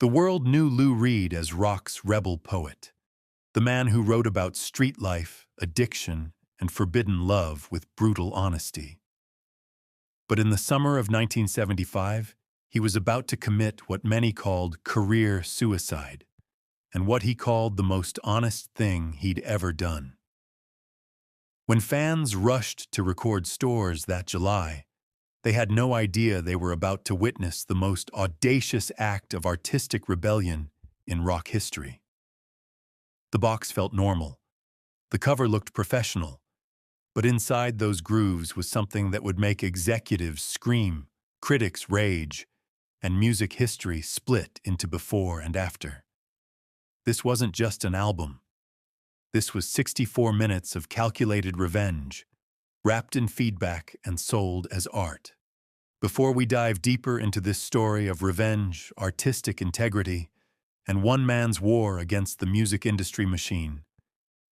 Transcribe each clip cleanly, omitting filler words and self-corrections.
The world knew Lou Reed as rock's rebel poet, the man who wrote about street life, addiction, and forbidden love with brutal honesty. But in the summer of 1975, he was about to commit what many called career suicide, and what he called the most honest thing he'd ever done. When fans rushed to record stores that July, they had no idea they were about to witness the most audacious act of artistic rebellion in rock history. The box felt normal. The cover looked professional. But inside those grooves was something that would make executives scream, critics rage, and music history split into before and after. This wasn't just an album. This was 64 minutes of calculated revenge, wrapped in feedback and sold as art. Before we dive deeper into this story of revenge, artistic integrity, and one man's war against the music industry machine,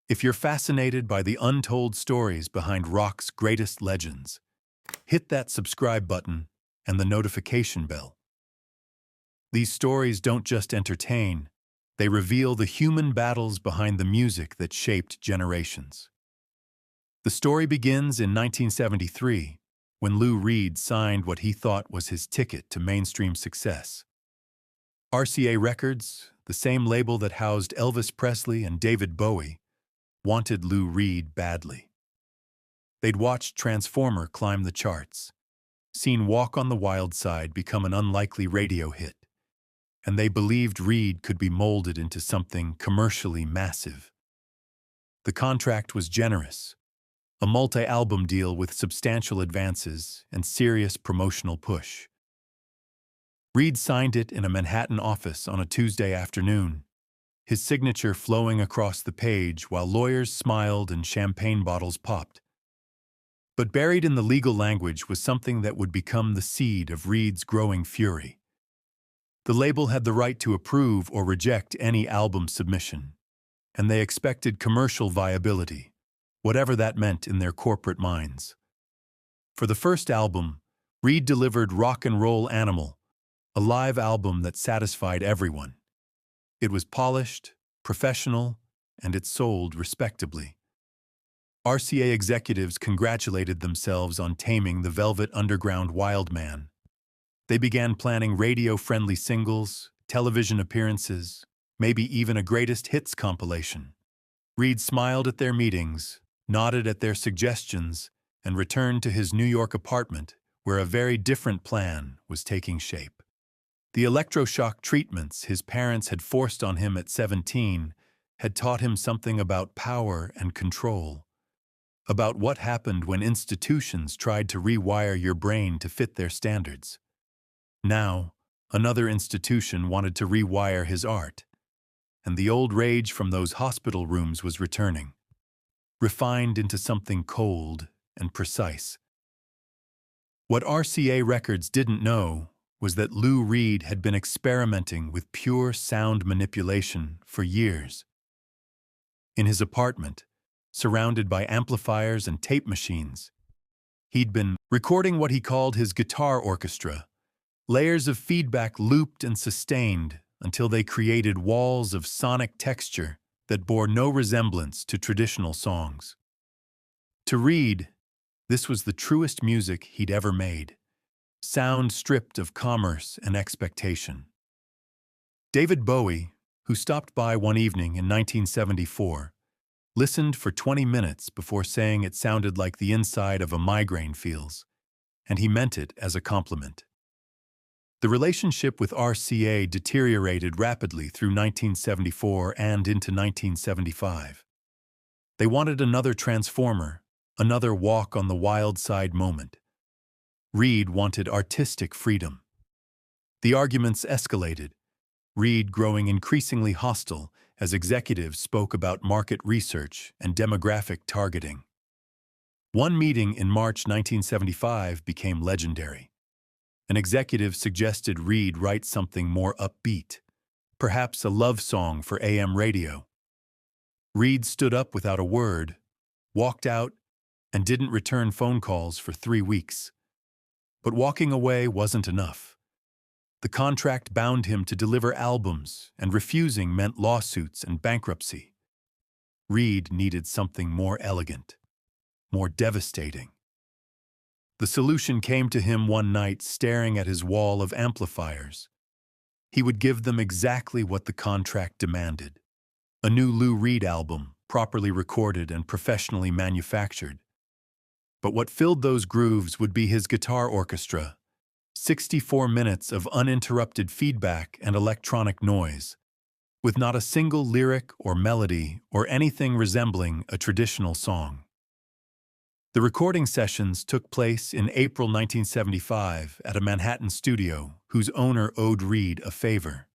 if you're fascinated by the untold stories behind rock's greatest legends, hit that subscribe button and the notification bell. These stories don't just entertain, they reveal the human battles behind the music that shaped generations. The story begins in 1973, when Lou Reed signed what he thought was his ticket to mainstream success. RCA Records, the same label that housed Elvis Presley and David Bowie, wanted Lou Reed badly. They'd watched Transformer climb the charts, seen Walk on the Wild Side become an unlikely radio hit, and they believed Reed could be molded into something commercially massive. The contract was generous, a multi-album deal with substantial advances and serious promotional push. Reed signed it in a Manhattan office on a Tuesday afternoon, his signature flowing across the page while lawyers smiled and champagne bottles popped. But buried in the legal language was something that would become the seed of Reed's growing fury. The label had the right to approve or reject any album submission, and they expected commercial viability, whatever that meant in their corporate minds. For the first album, Reed delivered Rock and Roll Animal, a live album that satisfied everyone. It was polished, professional, and it sold respectably. RCA executives congratulated themselves on taming the Velvet Underground wild man. They began planning radio-friendly singles, television appearances, maybe even a greatest hits compilation. Reed smiled at their meetings, nodded at their suggestions, and returned to his New York apartment, where a very different plan was taking shape. The electroshock treatments his parents had forced on him at 17 had taught him something about power and control, about what happened when institutions tried to rewire your brain to fit their standards. Now, another institution wanted to rewire his art, and the old rage from those hospital rooms was returning, refined into something cold and precise. What RCA Records didn't know was that Lou Reed had been experimenting with pure sound manipulation for years. In his apartment, surrounded by amplifiers and tape machines, he'd been recording what he called his guitar orchestra, layers of feedback looped and sustained until they created walls of sonic texture that bore no resemblance to traditional songs. To Reed, this was the truest music he'd ever made, sound stripped of commerce and expectation. David Bowie, who stopped by one evening in 1974, listened for 20 minutes before saying it sounded like the inside of a migraine feels, and he meant it as a compliment. The relationship with RCA deteriorated rapidly through 1974 and into 1975. They wanted another Transformer, another Walk on the Wild Side moment. Reed wanted artistic freedom. The arguments escalated, Reed growing increasingly hostile as executives spoke about market research and demographic targeting. One meeting in March 1975 became legendary. An executive suggested Reed write something more upbeat, perhaps a love song for AM radio. Reed stood up without a word, walked out, and didn't return phone calls for 3 weeks. But walking away wasn't enough. The contract bound him to deliver albums, and refusing meant lawsuits and bankruptcy. Reed needed something more elegant, more devastating. The solution came to him one night staring at his wall of amplifiers. He would give them exactly what the contract demanded. A new Lou Reed album, properly recorded and professionally manufactured. But what filled those grooves would be his guitar orchestra, 64 minutes of uninterrupted feedback and electronic noise, with not a single lyric or melody or anything resembling a traditional song. The recording sessions took place in April 1975 at a Manhattan studio whose owner owed Reed a favor.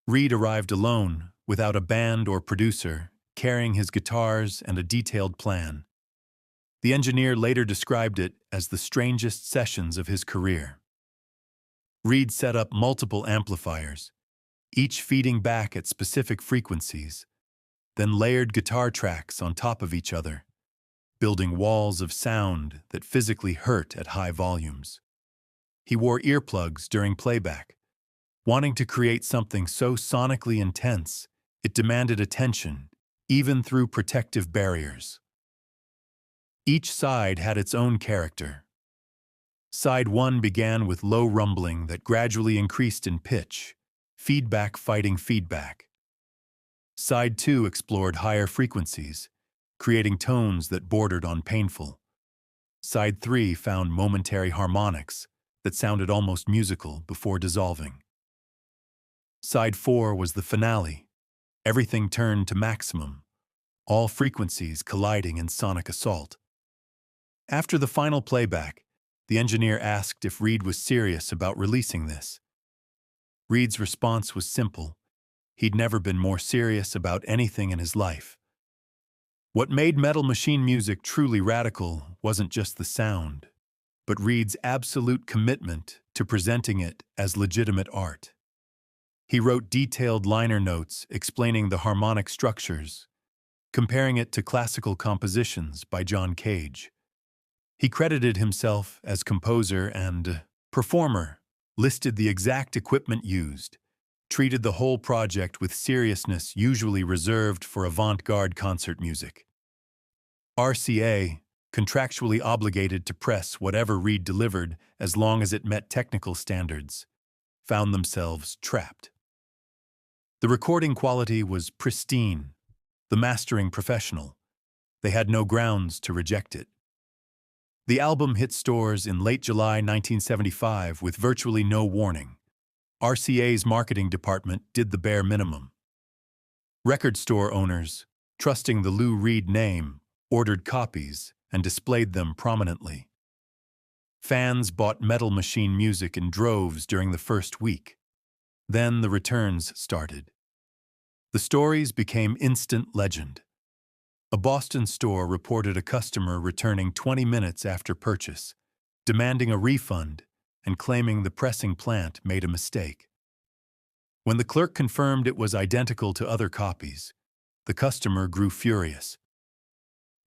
Reed arrived alone, without a band or producer, carrying his guitars and a detailed plan. The engineer later described it as the strangest sessions of his career. Reed set up multiple amplifiers, each feeding back at specific frequencies, then layered guitar tracks on top of each other, building walls of sound that physically hurt at high volumes. He wore earplugs during playback, wanting to create something so sonically intense it demanded attention, even through protective barriers. Each side had its own character. Side 1 began with low rumbling that gradually increased in pitch, feedback fighting feedback. Side 2 explored higher frequencies, creating tones that bordered on painful. Side 3 found momentary harmonics that sounded almost musical before dissolving. Side 4 was the finale. Everything turned to maximum, all frequencies colliding in sonic assault. After the final playback, the engineer asked if Reed was serious about releasing this. Reed's response was simple. He'd never been more serious about anything in his life. What made Metal Machine music truly radical wasn't just the sound, but Reed's absolute commitment to presenting it as legitimate art. He wrote detailed liner notes explaining the harmonic structures, comparing it to classical compositions by John Cage. He credited himself as composer and performer, listed the exact equipment used, treated the whole project with seriousness usually reserved for avant-garde concert music. RCA, contractually obligated to press whatever Reed delivered as long as it met technical standards, found themselves trapped. The recording quality was pristine, the mastering professional. They had no grounds to reject it. The album hit stores in late July 1975 with virtually no warning. RCA's marketing department did the bare minimum. Record store owners, trusting the Lou Reed name, ordered copies and displayed them prominently. Fans bought Metal Machine music in droves during the first week. Then the returns started. The stories became instant legend. A Boston store reported a customer returning 20 minutes after purchase, demanding a refund and claiming the pressing plant made a mistake. When the clerk confirmed it was identical to other copies, the customer grew furious.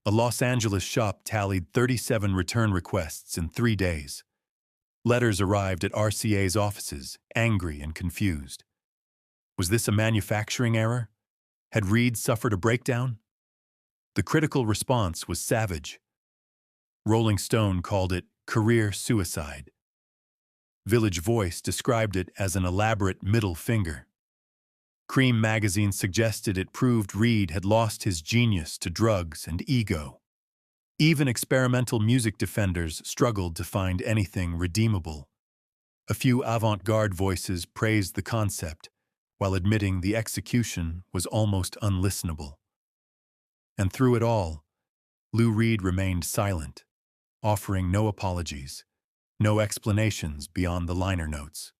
A Los Angeles shop tallied 37 return requests in 3 days. Letters arrived at RCA's offices, angry and confused. Was this a manufacturing error? Had Reed suffered a breakdown? The critical response was savage. Rolling Stone called it career suicide. Village Voice described it as an elaborate middle finger. Cream magazine suggested it proved Reed had lost his genius to drugs and ego. Even experimental music defenders struggled to find anything redeemable. A few avant-garde voices praised the concept, while admitting the execution was almost unlistenable. And through it all, Lou Reed remained silent, offering no apologies, no explanations beyond the liner notes.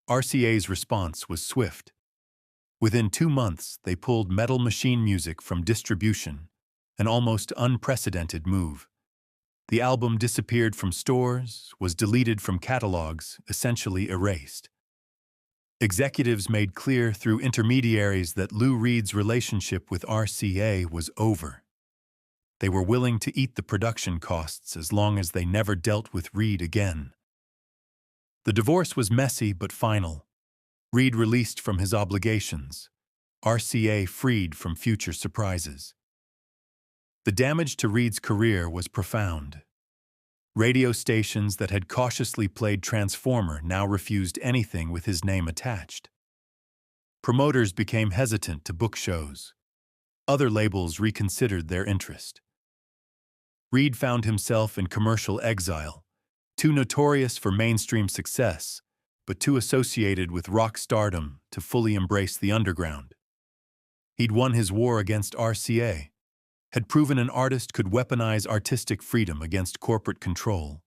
RCA's response was swift. Within 2 months, they pulled Metal Machine music from distribution, an almost unprecedented move. The album disappeared from stores, was deleted from catalogs, essentially erased. Executives made clear through intermediaries that Lou Reed's relationship with RCA was over. They were willing to eat the production costs as long as they never dealt with Reed again. The divorce was messy but final. Reed released from his obligations. RCA freed from future surprises. The damage to Reed's career was profound. Radio stations that had cautiously played Transformer now refused anything with his name attached. Promoters became hesitant to book shows. Other labels reconsidered their interest. Reed found himself in commercial exile, too notorious for mainstream success, but too associated with rock stardom to fully embrace the underground. He'd won his war against RCA, had proven an artist could weaponize artistic freedom against corporate control,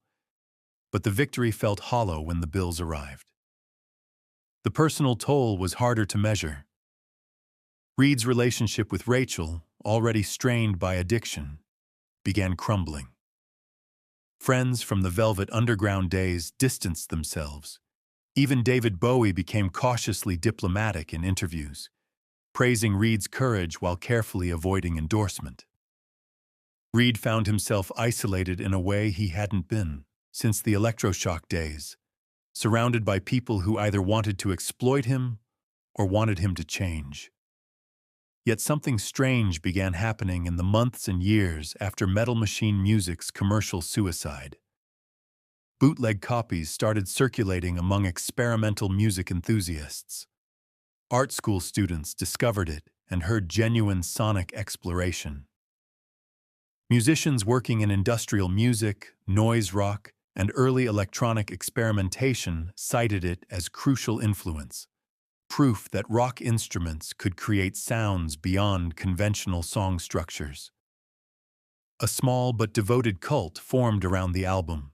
but the victory felt hollow when the bills arrived. The personal toll was harder to measure. Reed's relationship with Rachel, already strained by addiction, began crumbling. Friends from the Velvet Underground days distanced themselves. Even David Bowie became cautiously diplomatic in interviews, praising Reed's courage while carefully avoiding endorsement. Reed found himself isolated in a way he hadn't been since the electroshock days, surrounded by people who either wanted to exploit him or wanted him to change. Yet something strange began happening in the months and years after Metal Machine Music's commercial suicide. Bootleg copies started circulating among experimental music enthusiasts. Art school students discovered it and heard genuine sonic exploration. Musicians working in industrial music, noise rock, and early electronic experimentation cited it as crucial influence, proof that rock instruments could create sounds beyond conventional song structures. A small but devoted cult formed around the album.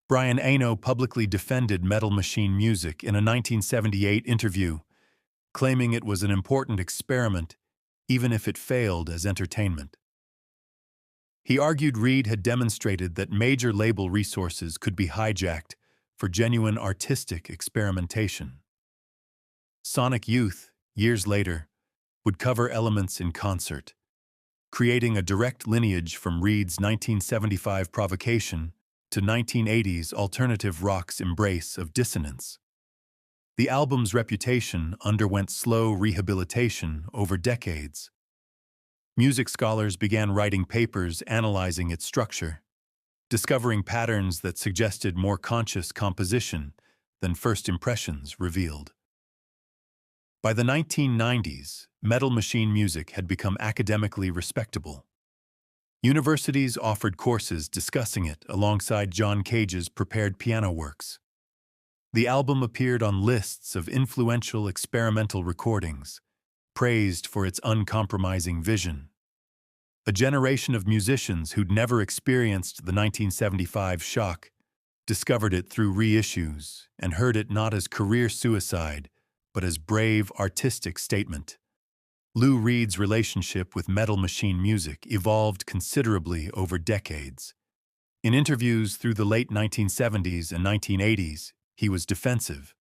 Brian Eno publicly defended Metal Machine Music in a 1978 interview, claiming it was an important experiment, even if it failed as entertainment. He argued Reed had demonstrated that major label resources could be hijacked for genuine artistic experimentation. Sonic Youth, years later, would cover elements in concert, creating a direct lineage from Reed's 1975 provocation to 1980's alternative rock's embrace of dissonance. The album's reputation underwent slow rehabilitation over decades. Music scholars began writing papers analyzing its structure, discovering patterns that suggested more conscious composition than first impressions revealed. By the 1990s, Metal Machine Music had become academically respectable. Universities offered courses discussing it alongside John Cage's prepared piano works. The album appeared on lists of influential experimental recordings, praised for its uncompromising vision. A generation of musicians who'd never experienced the 1975 shock discovered it through reissues and heard it not as career suicide, but as brave artistic statement. Lou Reed's relationship with Metal Machine Music evolved considerably over decades. In interviews through the late 1970s and 1980s, he was defensive,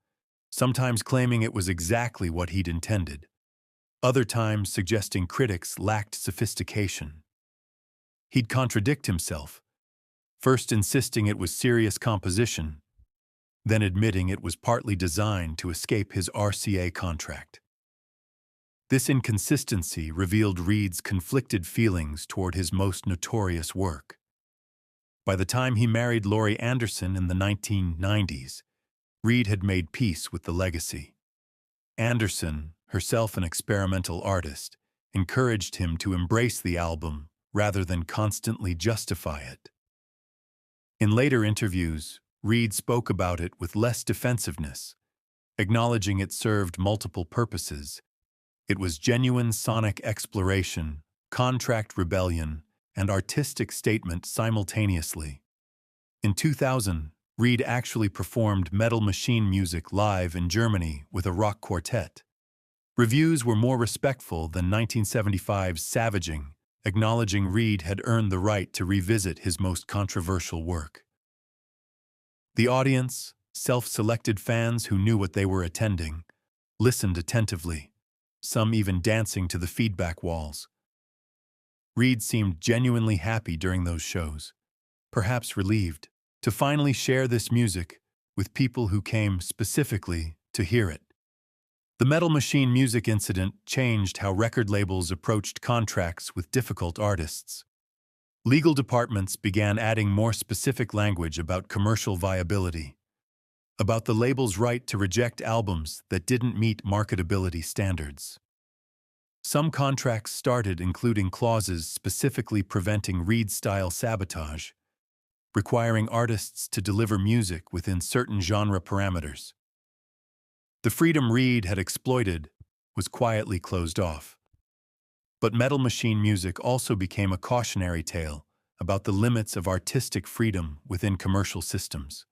sometimes claiming it was exactly what he'd intended, other times suggesting critics lacked sophistication. He'd contradict himself, first insisting it was serious composition, then admitting it was partly designed to escape his RCA contract. This inconsistency revealed Reed's conflicted feelings toward his most notorious work. By the time he married Laurie Anderson in the 1990s, Reed had made peace with the legacy. Anderson, herself an experimental artist, encouraged him to embrace the album rather than constantly justify it. In later interviews, Reed spoke about it with less defensiveness, acknowledging it served multiple purposes. It was genuine sonic exploration, contract rebellion, and artistic statement simultaneously. In 2000, Reed actually performed Metal Machine Music live in Germany with a rock quartet. Reviews were more respectful than 1975's savaging, acknowledging Reed had earned the right to revisit his most controversial work. The audience, self-selected fans who knew what they were attending, listened attentively, some even dancing to the feedback walls. Reed seemed genuinely happy during those shows, perhaps relieved, to finally share this music with people who came specifically to hear it. The Metal Machine music incident changed how record labels approached contracts with difficult artists. Legal departments began adding more specific language about commercial viability, about the label's right to reject albums that didn't meet marketability standards. Some contracts started including clauses specifically preventing Reed-style sabotage, requiring artists to deliver music within certain genre parameters. The freedom Reed had exploited was quietly closed off. But Metal Machine music also became a cautionary tale about the limits of artistic freedom within commercial systems.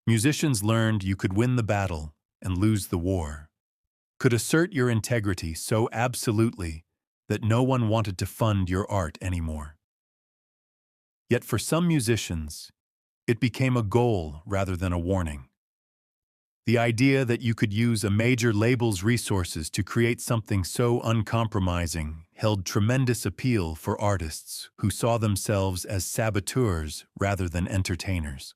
Musicians learned you could win the battle and lose the war, could assert your integrity so absolutely that no one wanted to fund your art anymore. Yet for some musicians, it became a goal rather than a warning. The idea that you could use a major label's resources to create something so uncompromising held tremendous appeal for artists who saw themselves as saboteurs rather than entertainers.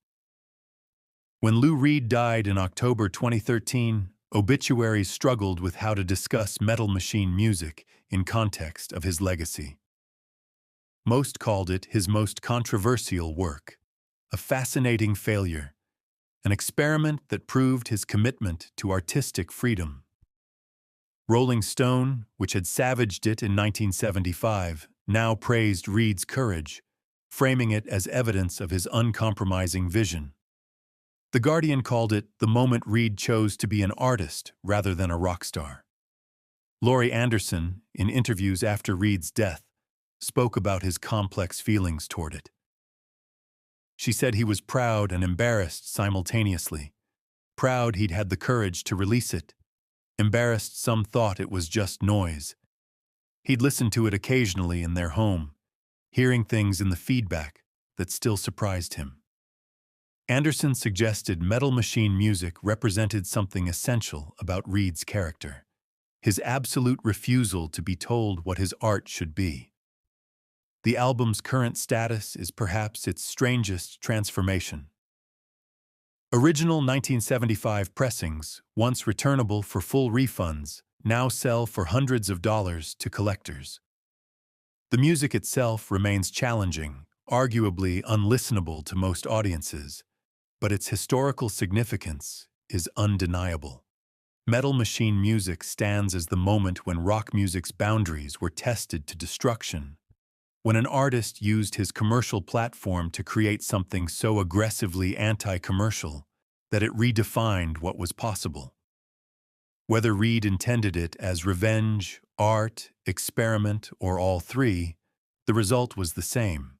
When Lou Reed died in October 2013, obituaries struggled with how to discuss Metal Machine music in context of his legacy. Most called it his most controversial work, a fascinating failure, an experiment that proved his commitment to artistic freedom. Rolling Stone, which had savaged it in 1975, now praised Reed's courage, framing it as evidence of his uncompromising vision. The Guardian called it the moment Reed chose to be an artist rather than a rock star. Laurie Anderson, in interviews after Reed's death, spoke about his complex feelings toward it. She said he was proud and embarrassed simultaneously. Proud he'd had the courage to release it. Embarrassed some thought it was just noise. He'd listened to it occasionally in their home, hearing things in the feedback that still surprised him. Anderson suggested Metal Machine music represented something essential about Reed's character, his absolute refusal to be told what his art should be. The album's current status is perhaps its strangest transformation. Original 1975 pressings, once returnable for full refunds, now sell for hundreds of dollars to collectors. The music itself remains challenging, arguably unlistenable to most audiences, but its historical significance is undeniable. Metal Machine music stands as the moment when rock music's boundaries were tested to destruction, when an artist used his commercial platform to create something so aggressively anti-commercial that it redefined what was possible. Whether Reed intended it as revenge, art, experiment, or all three, the result was the same.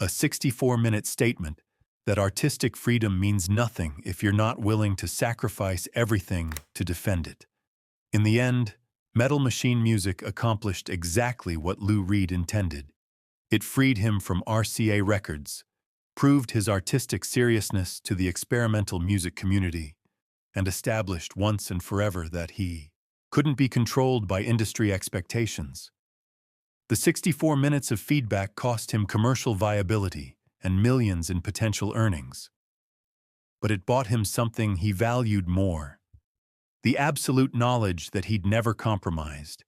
A 64-minute statement that artistic freedom means nothing if you're not willing to sacrifice everything to defend it. In the end, Metal Machine music accomplished exactly what Lou Reed intended. It freed him from RCA Records, proved his artistic seriousness to the experimental music community, and established once and forever that he couldn't be controlled by industry expectations. The 64 minutes of feedback cost him commercial viability and millions in potential earnings. But it bought him something he valued more: the absolute knowledge that he'd never compromised,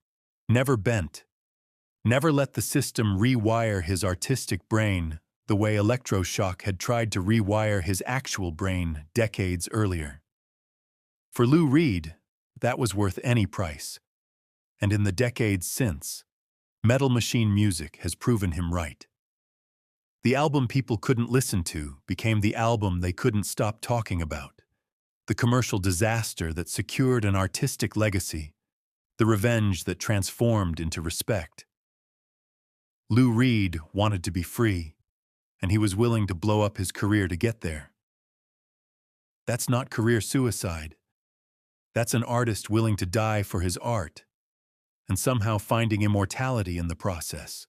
never bent, never let the system rewire his artistic brain the way electroshock had tried to rewire his actual brain decades earlier. For Lou Reed, that was worth any price. And in the decades since, Metal Machine music has proven him right. The album people couldn't listen to became the album they couldn't stop talking about. The commercial disaster that secured an artistic legacy. The revenge that transformed into respect. Lou Reed wanted to be free, and he was willing to blow up his career to get there. That's not career suicide. That's an artist willing to die for his art, and somehow finding immortality in the process.